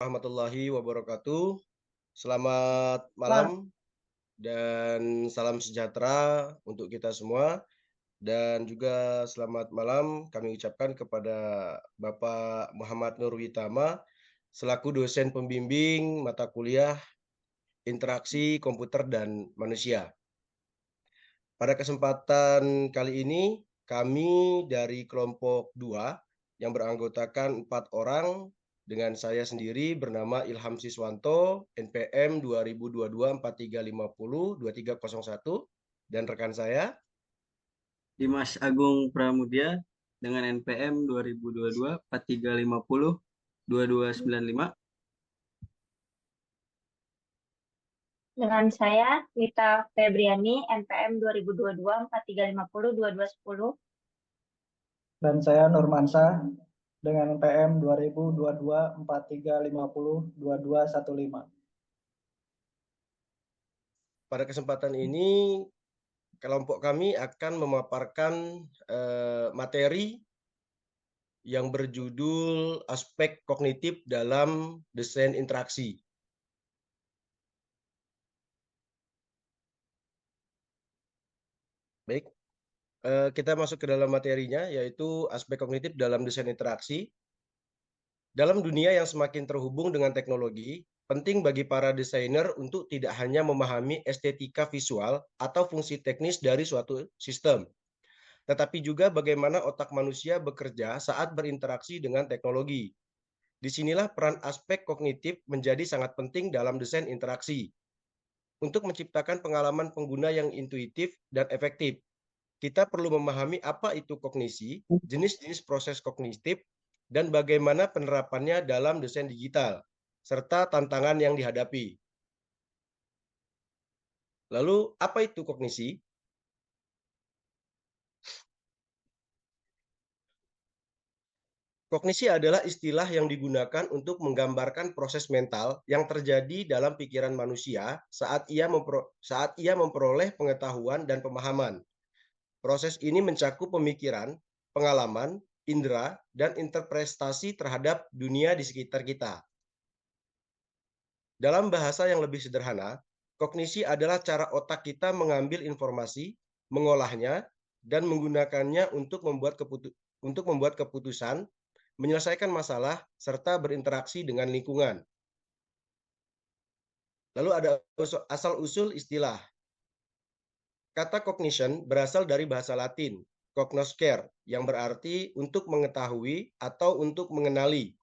warahmatullahi wabarakatuh. Selamat Wah, malam dan salam sejahtera untuk kita semua. Dan juga selamat malam kami ucapkan kepada Bapak Muhammad Nurwitama selaku dosen pembimbing mata kuliah interaksi komputer dan manusia. Pada kesempatan kali ini kami dari kelompok 2 yang beranggotakan 4 orang dengan saya sendiri bernama Ilham Siswanto, NPM 2022-4350-2301, dan rekan saya. Dimas Agung Pramudia dengan NPM 2022 4350 2295. Dengan saya, Wita Febriani, NPM 2022-4350-2210. Dan saya Nurmansyah dengan PM 2022-4350-2215. Pada kesempatan ini kelompok kami akan memaparkan materi yang berjudul aspek kognitif dalam desain interaksi. Baik, kita masuk ke dalam materinya, yaitu aspek kognitif dalam desain interaksi. Dalam dunia yang semakin terhubung dengan teknologi, penting bagi para desainer untuk tidak hanya memahami estetika visual atau fungsi teknis dari suatu sistem, tetapi juga bagaimana otak manusia bekerja saat berinteraksi dengan teknologi. Disinilah peran aspek kognitif menjadi sangat penting dalam desain interaksi. Untuk menciptakan pengalaman pengguna yang intuitif dan efektif, kita perlu memahami apa itu kognisi, jenis-jenis proses kognitif, dan bagaimana penerapannya dalam desain digital, serta tantangan yang dihadapi. Lalu, apa itu kognisi? Kognisi adalah istilah yang digunakan untuk menggambarkan proses mental yang terjadi dalam pikiran manusia saat ia memperoleh pengetahuan dan pemahaman. Proses ini mencakup pemikiran, pengalaman, indera, dan interpretasi terhadap dunia di sekitar kita. Dalam bahasa yang lebih sederhana, kognisi adalah cara otak kita mengambil informasi, mengolahnya, dan menggunakannya untuk membuat keputusan, menyelesaikan masalah, serta berinteraksi dengan lingkungan. Lalu ada asal-usul istilah. Kata cognition berasal dari bahasa Latin, cognoscere, yang berarti untuk mengetahui atau untuk mengenali.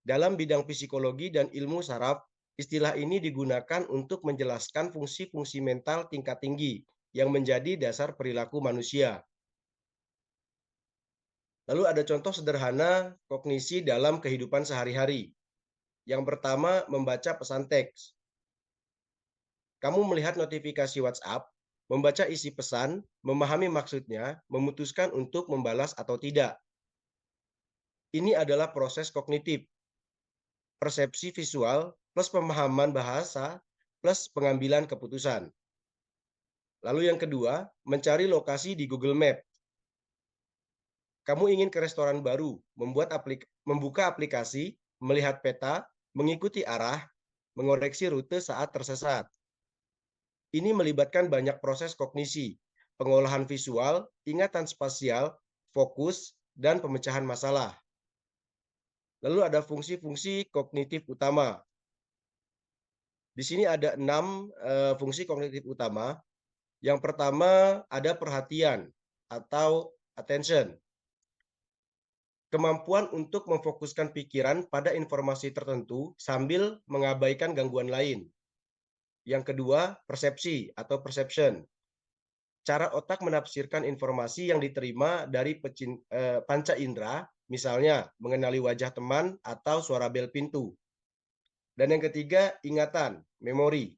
Dalam bidang psikologi dan ilmu saraf, istilah ini digunakan untuk menjelaskan fungsi-fungsi mental tingkat tinggi yang menjadi dasar perilaku manusia. Lalu ada contoh sederhana kognisi dalam kehidupan sehari-hari. Yang pertama, membaca pesan teks. Kamu melihat notifikasi WhatsApp, membaca isi pesan, memahami maksudnya, memutuskan untuk membalas atau tidak. Ini adalah proses kognitif. Persepsi visual plus pemahaman bahasa plus pengambilan keputusan. Lalu yang kedua, mencari lokasi di Google Map. Kamu ingin ke restoran baru, membuka aplikasi, melihat peta, mengikuti arah, mengoreksi rute saat tersesat. Ini melibatkan banyak proses kognisi, pengolahan visual, ingatan spasial, fokus, dan pemecahan masalah. Lalu ada fungsi-fungsi kognitif utama. Di sini ada 6 fungsi kognitif utama. Yang pertama ada perhatian atau attention. Kemampuan untuk memfokuskan pikiran pada informasi tertentu sambil mengabaikan gangguan lain. Yang kedua, persepsi atau perception. Cara otak menafsirkan informasi yang diterima dari panca indera, misalnya mengenali wajah teman atau suara bel pintu. Dan yang ketiga, ingatan, memori.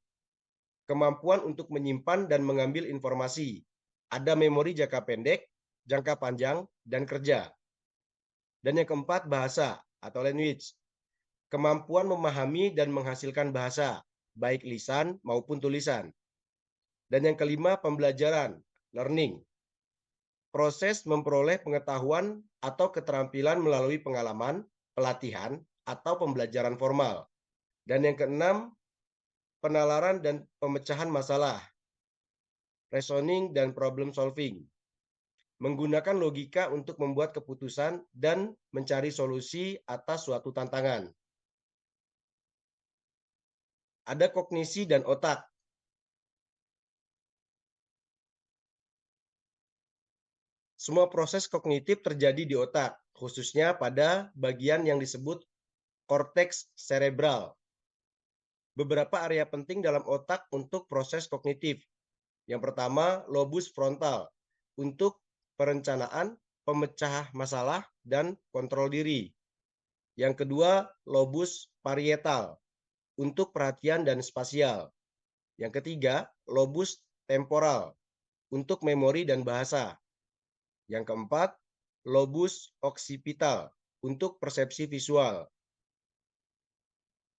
Kemampuan untuk menyimpan dan mengambil informasi. Ada memori jangka pendek, jangka panjang, dan kerja. Dan yang keempat, bahasa atau language. Kemampuan memahami dan menghasilkan bahasa, baik lisan maupun tulisan. Dan yang kelima, pembelajaran, learning. Proses memperoleh pengetahuan atau keterampilan melalui pengalaman, pelatihan, atau pembelajaran formal. Dan yang keenam, penalaran dan pemecahan masalah, reasoning dan problem solving, menggunakan logika untuk membuat keputusan dan mencari solusi atas suatu tantangan. Ada kognisi dan otak. Semua proses kognitif terjadi di otak, khususnya pada bagian yang disebut korteks cerebral. Beberapa area penting dalam otak untuk proses kognitif. Yang pertama, lobus frontal untuk perencanaan, pemecah masalah, dan kontrol diri. Yang kedua, lobus parietal untuk perhatian dan spasial. Yang ketiga, lobus temporal untuk memori dan bahasa. Yang keempat, lobus occipital untuk persepsi visual.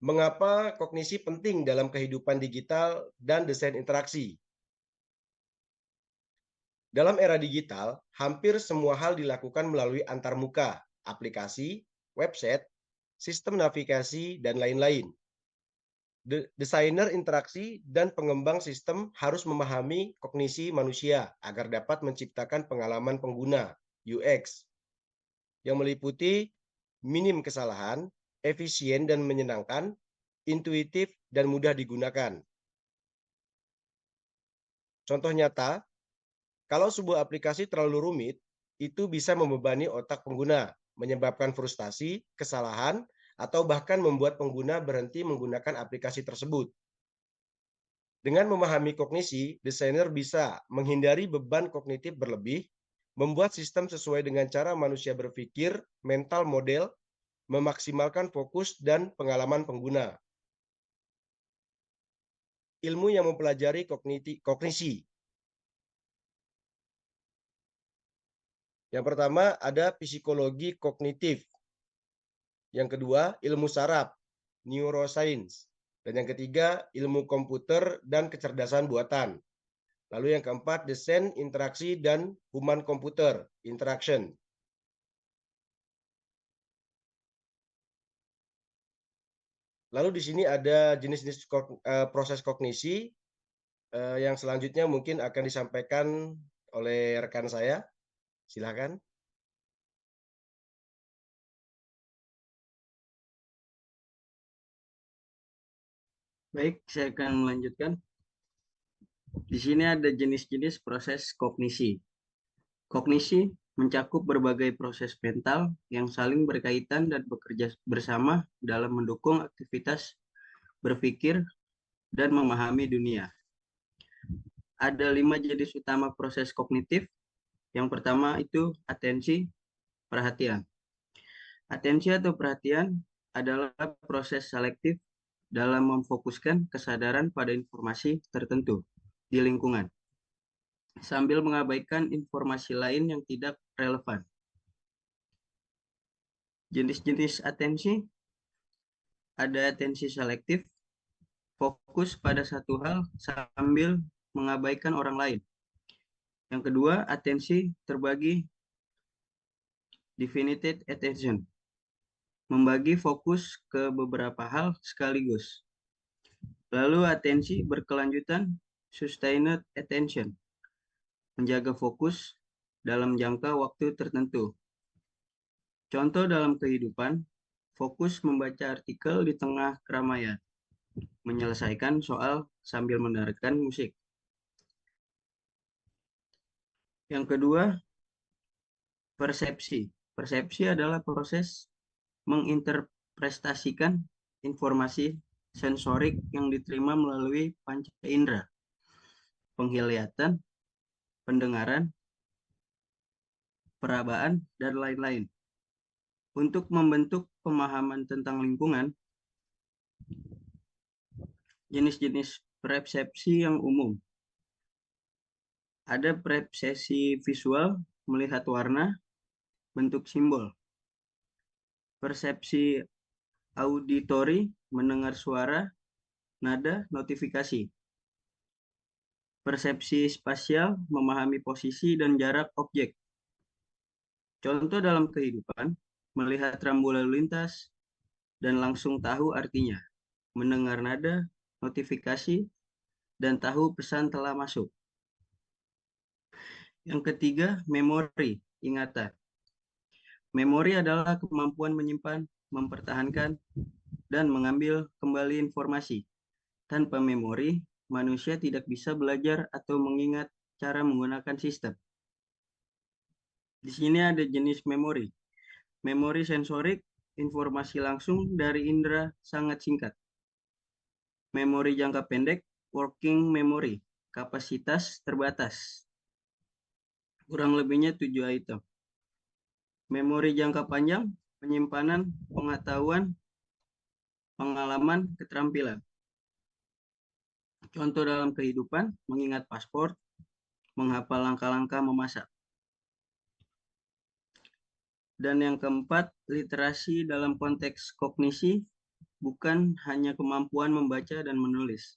Mengapa kognisi penting dalam kehidupan digital dan desain interaksi? Dalam era digital, hampir semua hal dilakukan melalui antarmuka, aplikasi, website, sistem navigasi, dan lain-lain. Desainer interaksi dan pengembang sistem harus memahami kognisi manusia agar dapat menciptakan pengalaman pengguna (UX) yang meliputi minim kesalahan, efisien dan menyenangkan, intuitif dan mudah digunakan. Contoh nyata, kalau sebuah aplikasi terlalu rumit, itu bisa membebani otak pengguna, menyebabkan frustasi, kesalahan, atau bahkan membuat pengguna berhenti menggunakan aplikasi tersebut. Dengan memahami kognisi, desainer bisa menghindari beban kognitif berlebih, membuat sistem sesuai dengan cara manusia berpikir, mental model, memaksimalkan fokus dan pengalaman pengguna. Ilmu yang mempelajari kognisi. Yang pertama ada psikologi kognitif. Yang kedua, ilmu saraf, neuroscience. Dan yang ketiga, ilmu komputer dan kecerdasan buatan. Lalu yang keempat, desain interaksi dan human komputer interaction. Lalu di sini ada jenis-jenis proses kognisi yang selanjutnya mungkin akan disampaikan oleh rekan saya. Silakan. Baik, saya akan melanjutkan. Di sini ada jenis-jenis proses kognisi. Kognisi mencakup berbagai proses mental yang saling berkaitan dan bekerja bersama dalam mendukung aktivitas berpikir dan memahami dunia. Ada 5 jenis utama proses kognitif. Yang pertama itu atensi, perhatian. Atensi atau perhatian adalah proses selektif dalam memfokuskan kesadaran pada informasi tertentu di lingkungan, sambil mengabaikan informasi lain yang tidak relevan. Jenis-jenis atensi, ada atensi selektif, fokus pada satu hal sambil mengabaikan orang lain. Yang kedua, atensi terbagi, divided attention, membagi fokus ke beberapa hal sekaligus. Lalu atensi berkelanjutan, sustained attention, menjaga fokus dalam jangka waktu tertentu. Contoh dalam kehidupan, fokus membaca artikel di tengah keramaian, menyelesaikan soal sambil mendengarkan musik. Yang kedua, persepsi. Persepsi adalah proses menginterpretasikan informasi sensorik yang diterima melalui panca indera, penglihatan, pendengaran, perabaan, dan lain-lain. Untuk membentuk pemahaman tentang lingkungan, jenis-jenis persepsi yang umum. Ada persepsi visual, melihat warna, bentuk simbol. Persepsi auditori, mendengar suara, nada, notifikasi. Persepsi spasial, memahami posisi dan jarak objek. Contoh dalam kehidupan, melihat rambu lalu lintas dan langsung tahu artinya. mendengar nada, notifikasi, dan tahu pesan telah masuk. Yang ketiga, memori, ingatan. Memori adalah kemampuan menyimpan, mempertahankan, dan mengambil kembali informasi. Tanpa memori, manusia tidak bisa belajar atau mengingat cara menggunakan sistem. Di sini ada jenis memori. Memori sensorik, informasi langsung dari indera sangat singkat. Memori jangka pendek, working memory, kapasitas terbatas. Kurang lebihnya 7 item. Memori jangka panjang, penyimpanan, pengetahuan, pengalaman, keterampilan. Contoh dalam kehidupan, mengingat paspor, menghafal langkah-langkah memasak. Dan yang keempat, literasi dalam konteks kognisi bukan hanya kemampuan membaca dan menulis,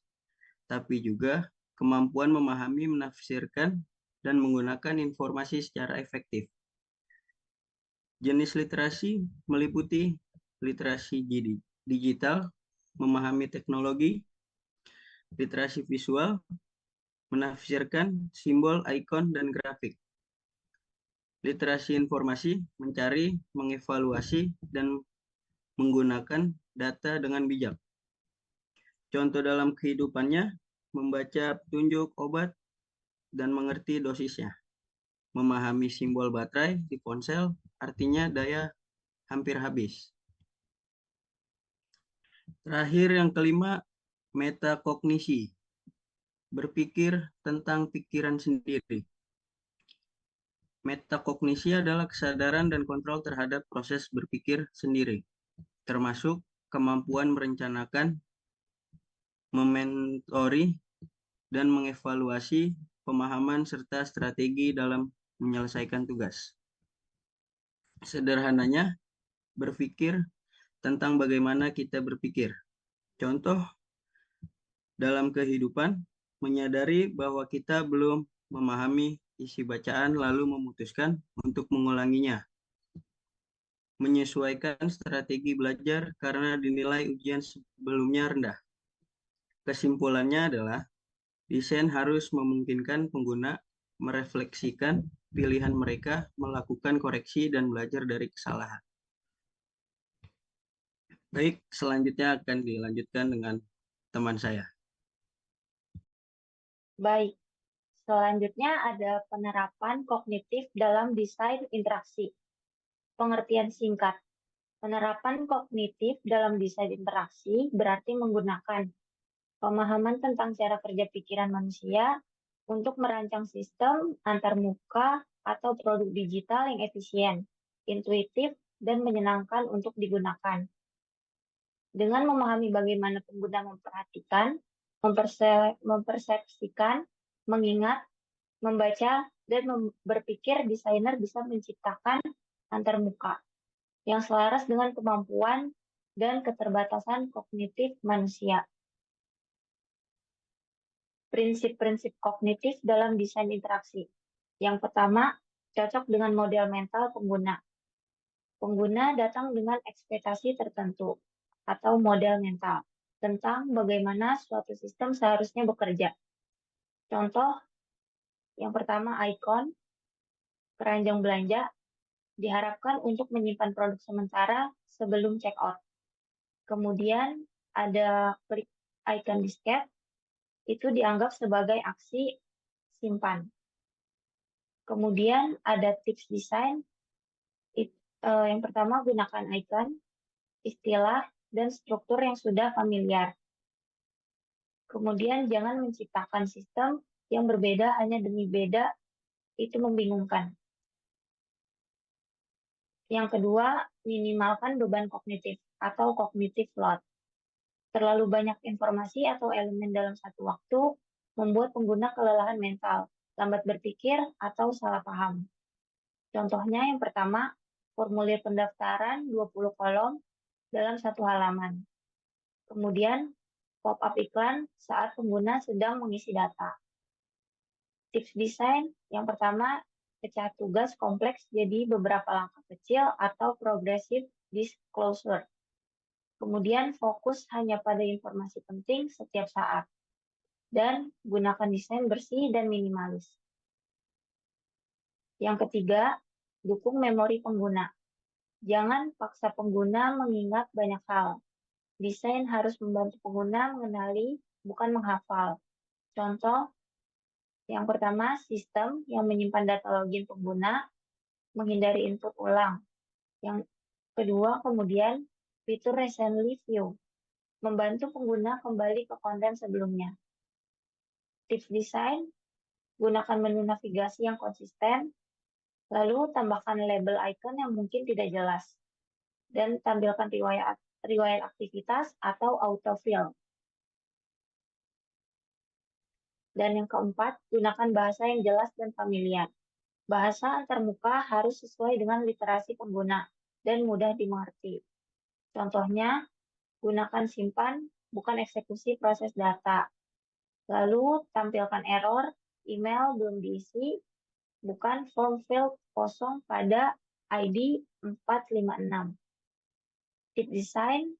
tapi juga kemampuan memahami, menafsirkan, dan menggunakan informasi secara efektif. Jenis literasi meliputi literasi digital, memahami teknologi, literasi visual, menafsirkan simbol, ikon, dan grafik. Literasi informasi mencari, mengevaluasi, dan menggunakan data dengan bijak. Contoh dalam kehidupannya, membaca petunjuk obat dan mengerti dosisnya. Memahami simbol baterai di ponsel, artinya daya hampir habis. Terakhir yang kelima, metakognisi. Berpikir tentang pikiran sendiri. Metakognisi adalah kesadaran dan kontrol terhadap proses berpikir sendiri, termasuk kemampuan merencanakan, mementori, dan mengevaluasi pemahaman serta strategi dalam menyelesaikan tugas. Sederhananya, berpikir tentang bagaimana kita berpikir. Contoh, dalam kehidupan, menyadari bahwa kita belum memahami isi bacaan lalu memutuskan untuk mengulanginya. Menyesuaikan strategi belajar karena dinilai ujian sebelumnya rendah. Kesimpulannya adalah, desain harus memungkinkan pengguna merefleksikan pilihan mereka, melakukan koreksi, dan belajar dari kesalahan. Baik, selanjutnya akan dilanjutkan dengan teman saya. Baik, selanjutnya ada penerapan kognitif dalam desain interaksi. Pengertian singkat. Penerapan kognitif dalam desain interaksi berarti menggunakan pemahaman tentang cara kerja pikiran manusia untuk merancang sistem antarmuka atau produk digital yang efisien, intuitif, dan menyenangkan untuk digunakan. Dengan memahami bagaimana pengguna memperhatikan, mempersepsikan, mengingat, membaca, dan berpikir, desainer bisa menciptakan antarmuka yang selaras dengan kemampuan dan keterbatasan kognitif manusia. Prinsip-prinsip kognitif dalam desain interaksi. Yang pertama, cocok dengan model mental pengguna. Pengguna datang dengan ekspektasi tertentu atau model mental tentang bagaimana suatu sistem seharusnya bekerja. Contoh, yang pertama ikon, keranjang belanja, diharapkan untuk menyimpan produk sementara sebelum check out. Kemudian ada klik icon disket, itu dianggap sebagai aksi simpan. Kemudian ada tips desain, yang pertama gunakan icon, istilah, dan struktur yang sudah familiar. Kemudian jangan menciptakan sistem yang berbeda hanya demi beda, itu membingungkan. Yang kedua, minimalkan beban kognitif atau cognitive load. Terlalu banyak informasi atau elemen dalam satu waktu membuat pengguna kelelahan mental, lambat berpikir, atau salah paham. Contohnya yang pertama, formulir pendaftaran 20 kolom dalam satu halaman. Kemudian, pop-up iklan saat pengguna sedang mengisi data. Tips desain, yang pertama, pecah tugas kompleks jadi beberapa langkah kecil atau progressive disclosure. Kemudian fokus hanya pada informasi penting setiap saat. Dan gunakan desain bersih dan minimalis. Yang ketiga, dukung memori pengguna. Jangan paksa pengguna mengingat banyak hal. Desain harus membantu pengguna mengenali, bukan menghafal. Contoh, yang pertama, sistem yang menyimpan data login pengguna, menghindari input ulang. Yang kedua, kemudian, fitur recently view, membantu pengguna kembali ke konten sebelumnya. Tips desain, gunakan menu navigasi yang konsisten, lalu tambahkan label icon yang mungkin tidak jelas, dan tampilkan riwayat aktivitas atau autofill. Dan yang keempat, gunakan bahasa yang jelas dan familiar. Bahasa antarmuka harus sesuai dengan literasi pengguna dan mudah dimengerti. Contohnya, gunakan simpan, bukan eksekusi proses data. Lalu, tampilkan error, email belum diisi, bukan form field kosong pada ID 456. Tip desain,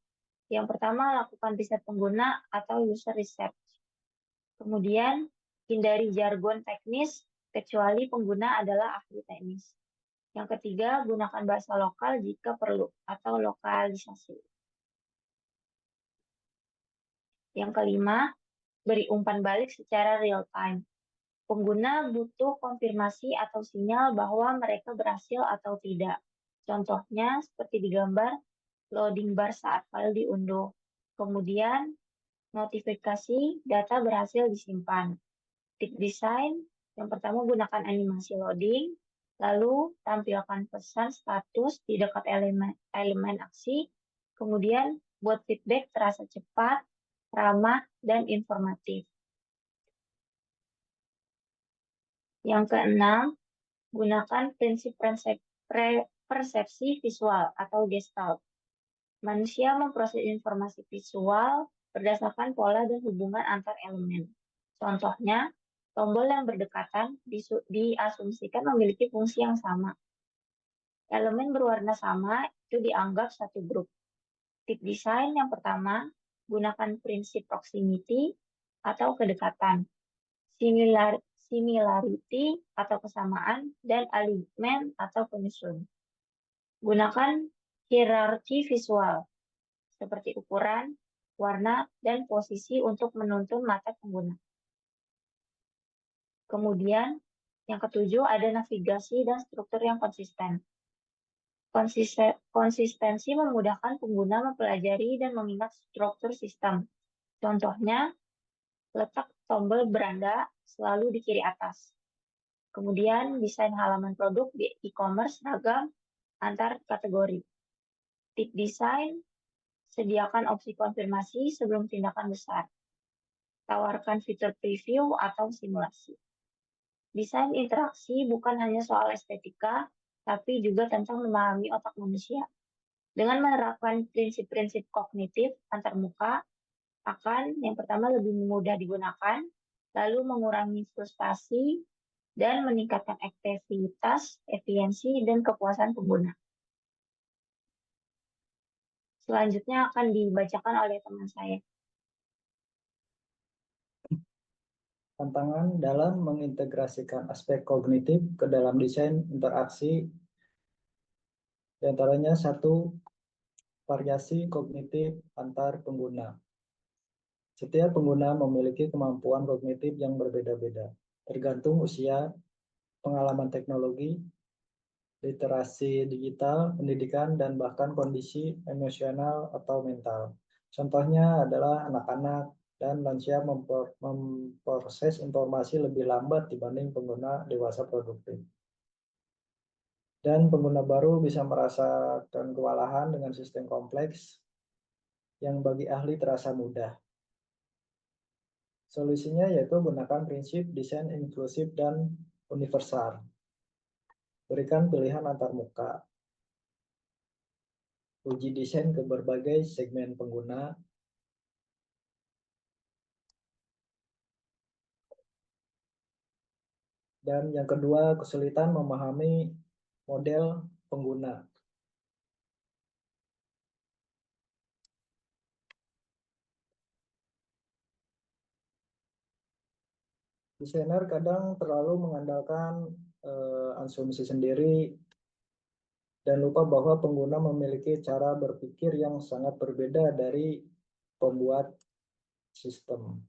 yang pertama lakukan riset pengguna atau user research. Kemudian, hindari jargon teknis kecuali pengguna adalah ahli teknis. Yang ketiga, gunakan bahasa lokal jika perlu atau lokalisasi. Yang kelima, beri umpan balik secara real time. Pengguna butuh konfirmasi atau sinyal bahwa mereka berhasil atau tidak. Contohnya seperti di gambar, loading bar saat file diunduh. Kemudian, notifikasi data berhasil disimpan. Tip desain, yang pertama gunakan animasi loading, lalu tampilkan pesan status di dekat elemen aksi, kemudian buat feedback terasa cepat, ramah, dan informatif. Yang keenam, gunakan prinsip persepsi visual atau gestalt. Manusia memproses informasi visual berdasarkan pola dan hubungan antar elemen. Contohnya, tombol yang berdekatan diasumsikan memiliki fungsi yang sama. Elemen berwarna sama itu dianggap satu grup. Tip desain yang pertama, gunakan prinsip proximity atau kedekatan, similarity atau kesamaan, dan alignment atau penyusun. Gunakan hierarki visual, seperti ukuran, warna, dan posisi untuk menuntun mata pengguna. Kemudian, yang ketujuh ada navigasi dan struktur yang konsisten. Konsistensi memudahkan pengguna mempelajari dan mengingat struktur sistem. Contohnya, letak tombol beranda selalu di kiri atas. Kemudian, desain halaman produk di e-commerce seragam antar kategori. Tip desain, sediakan opsi konfirmasi sebelum tindakan besar. Tawarkan fitur preview atau simulasi. Desain interaksi bukan hanya soal estetika, tapi juga tentang memahami otak manusia. Dengan menerapkan prinsip-prinsip kognitif antarmuka, akan yang pertama lebih mudah digunakan, lalu mengurangi frustasi, dan meningkatkan efektivitas, efisiensi, dan kepuasan pengguna. Selanjutnya akan dibacakan oleh teman saya. Tantangan dalam mengintegrasikan aspek kognitif ke dalam desain interaksi, diantaranya satu, variasi kognitif antar pengguna. Setiap pengguna memiliki kemampuan kognitif yang berbeda-beda, tergantung usia, pengalaman teknologi, literasi digital, pendidikan, dan bahkan kondisi emosional atau mental. Contohnya adalah anak-anak dan lansia memproses informasi lebih lambat dibanding pengguna dewasa produktif. Dan pengguna baru bisa merasakan kewalahan dengan sistem kompleks yang bagi ahli terasa mudah. Solusinya yaitu gunakan prinsip desain inklusif dan universal. Berikan pilihan antarmuka. Uji desain ke berbagai segmen pengguna. Dan yang kedua, kesulitan memahami model pengguna. Desainer kadang terlalu mengandalkan asumsi sendiri dan lupa bahwa pengguna memiliki cara berpikir yang sangat berbeda dari pembuat sistem.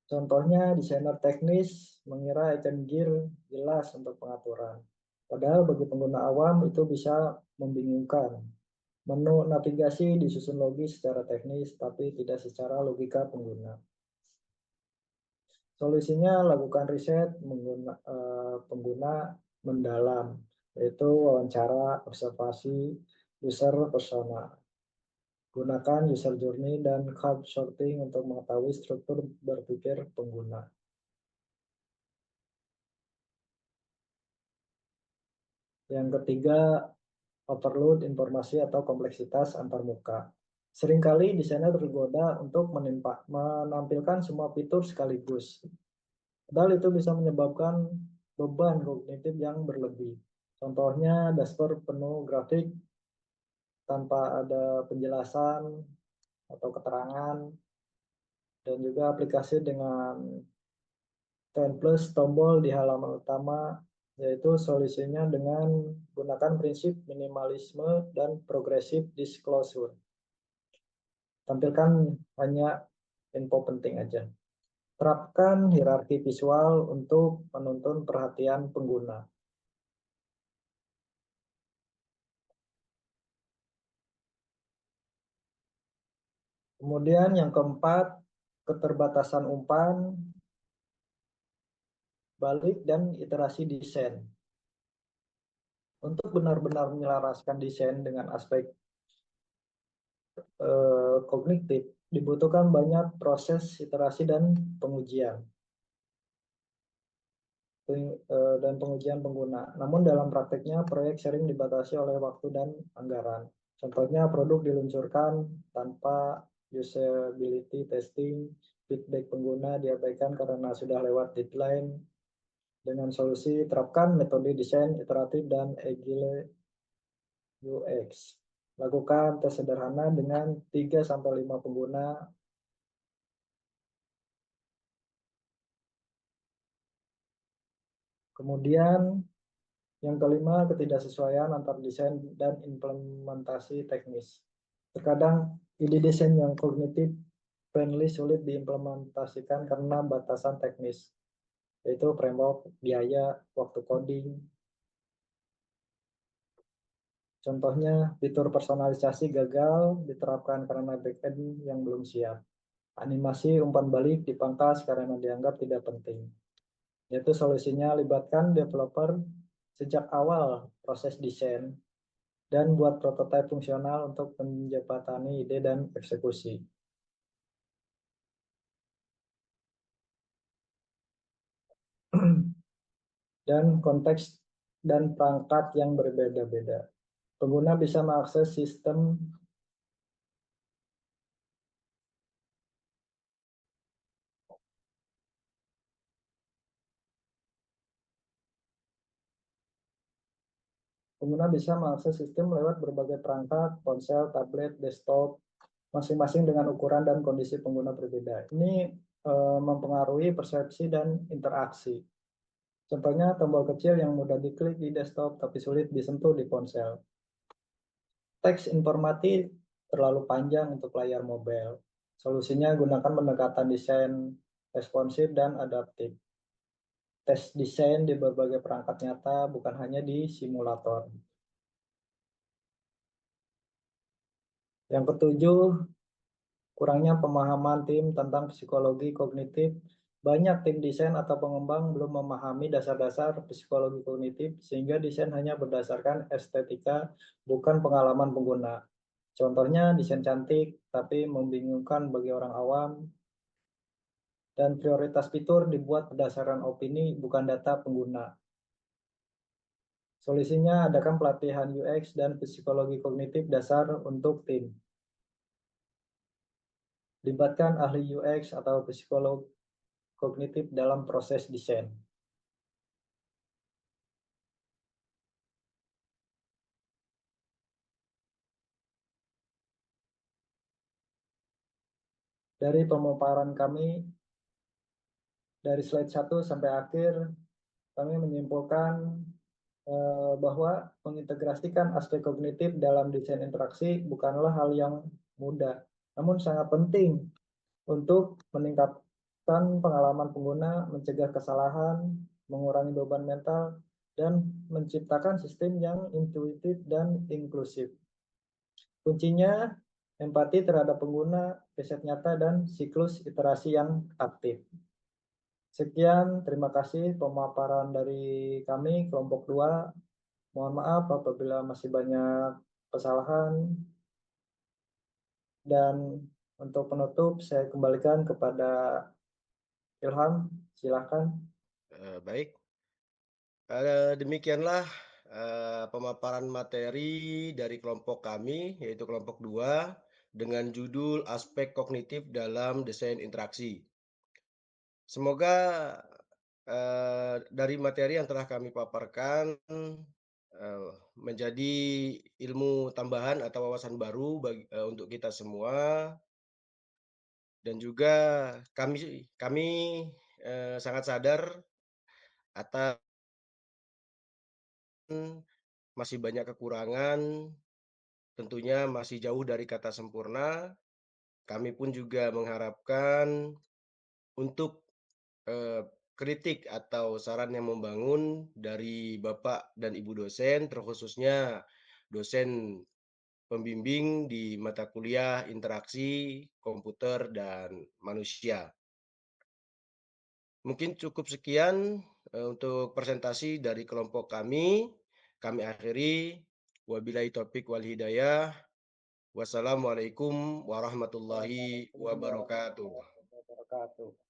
Contohnya, desainer teknis mengira item gear jelas untuk pengaturan. Padahal bagi pengguna awam itu bisa membingungkan. Menu navigasi disusun logis secara teknis, tapi tidak secara logika pengguna. Solusinya lakukan riset pengguna mendalam, yaitu wawancara, observasi, user persona. Gunakan user journey dan card sorting untuk mengetahui struktur berpikir pengguna. Yang ketiga, overload informasi atau kompleksitas antarmuka. Seringkali desainer tergoda untuk menampilkan semua fitur sekaligus. Padahal itu bisa menyebabkan beban kognitif yang berlebih. Contohnya dashboard penuh grafik tanpa ada penjelasan atau keterangan, dan juga aplikasi dengan 10+ tombol di halaman utama, yaitu solusinya dengan gunakan prinsip minimalisme dan progressive disclosure. Tampilkan hanya info penting aja. Terapkan hierarki visual untuk menuntun perhatian pengguna. Kemudian yang keempat, keterbatasan umpan, balik, dan iterasi desain. Untuk benar-benar menyelaraskan desain dengan aspek kognitif, dibutuhkan banyak proses iterasi dan pengujian. Pengguna. Namun dalam prakteknya, proyek sering dibatasi oleh waktu dan anggaran. Contohnya, produk diluncurkan tanpa usability testing, feedback pengguna diabaikan karena sudah lewat deadline. Dengan solusi, terapkan metode desain iteratif dan agile UX. Lakukan tes sederhana dengan 3-5 pengguna. Kemudian yang kelima, ketidaksesuaian antar desain dan implementasi teknis. Terkadang ide desain yang kognitif friendly sulit diimplementasikan karena batasan teknis, yaitu framework, biaya, waktu coding. Contohnya, fitur personalisasi gagal diterapkan karena backend yang belum siap. Animasi umpan balik dipangkas karena dianggap tidak penting. Yaitu solusinya libatkan developer sejak awal proses desain dan buat prototipe fungsional untuk menjembatani ide dan eksekusi. Dan konteks dan perangkat yang berbeda-beda. Pengguna bisa mengakses sistem lewat berbagai perangkat, ponsel, tablet, desktop, masing-masing dengan ukuran dan kondisi pengguna berbeda. Ini mempengaruhi persepsi dan interaksi. Contohnya, tombol kecil yang mudah diklik di desktop tapi sulit disentuh di ponsel. Teks informatif terlalu panjang untuk layar mobile. Solusinya gunakan pendekatan desain responsif dan adaptif. Tes desain di berbagai perangkat nyata, bukan hanya di simulator. Yang ketujuh, kurangnya pemahaman tim tentang psikologi kognitif. Banyak tim desain atau pengembang belum memahami dasar-dasar psikologi kognitif, sehingga desain hanya berdasarkan estetika, bukan pengalaman pengguna. Contohnya, desain cantik tapi membingungkan bagi orang awam, dan prioritas fitur dibuat berdasarkan opini, bukan data pengguna. Solusinya, adakan pelatihan UX dan psikologi kognitif dasar untuk tim. Libatkan ahli UX atau psikolog kognitif dalam proses desain. Dari pemaparan kami dari slide 1 sampai akhir, kami menyimpulkan bahwa mengintegrasikan aspek kognitif dalam desain interaksi bukanlah hal yang mudah, namun sangat penting untuk meningkatkan pengalaman pengguna, mencegah kesalahan, mengurangi beban mental, dan menciptakan sistem yang intuitif dan inklusif. Kuncinya empati terhadap pengguna, riset nyata, dan siklus iterasi yang aktif. Sekian, terima kasih pemaparan dari kami, kelompok 2. Mohon maaf apabila masih banyak kesalahan. Dan untuk penutup, saya kembalikan kepada Ilham, silakan. Baik, demikianlah pemaparan materi dari kelompok kami, yaitu kelompok 2, dengan judul aspek kognitif dalam desain interaksi. Semoga dari materi yang telah kami paparkan menjadi ilmu tambahan atau wawasan baru untuk kita semua, dan juga kami sangat sadar atas masih banyak kekurangan, tentunya masih jauh dari kata sempurna. Kami pun juga mengharapkan untuk kritik atau saran yang membangun dari Bapak dan Ibu dosen, terkhususnya dosen pembimbing di mata kuliah interaksi komputer dan manusia. Mungkin cukup sekian untuk presentasi dari kelompok kami. Kami akhiri. Wabillahi taufik wal hidayah. Wassalamualaikum warahmatullahi wabarakatuh. Wabarakatuh.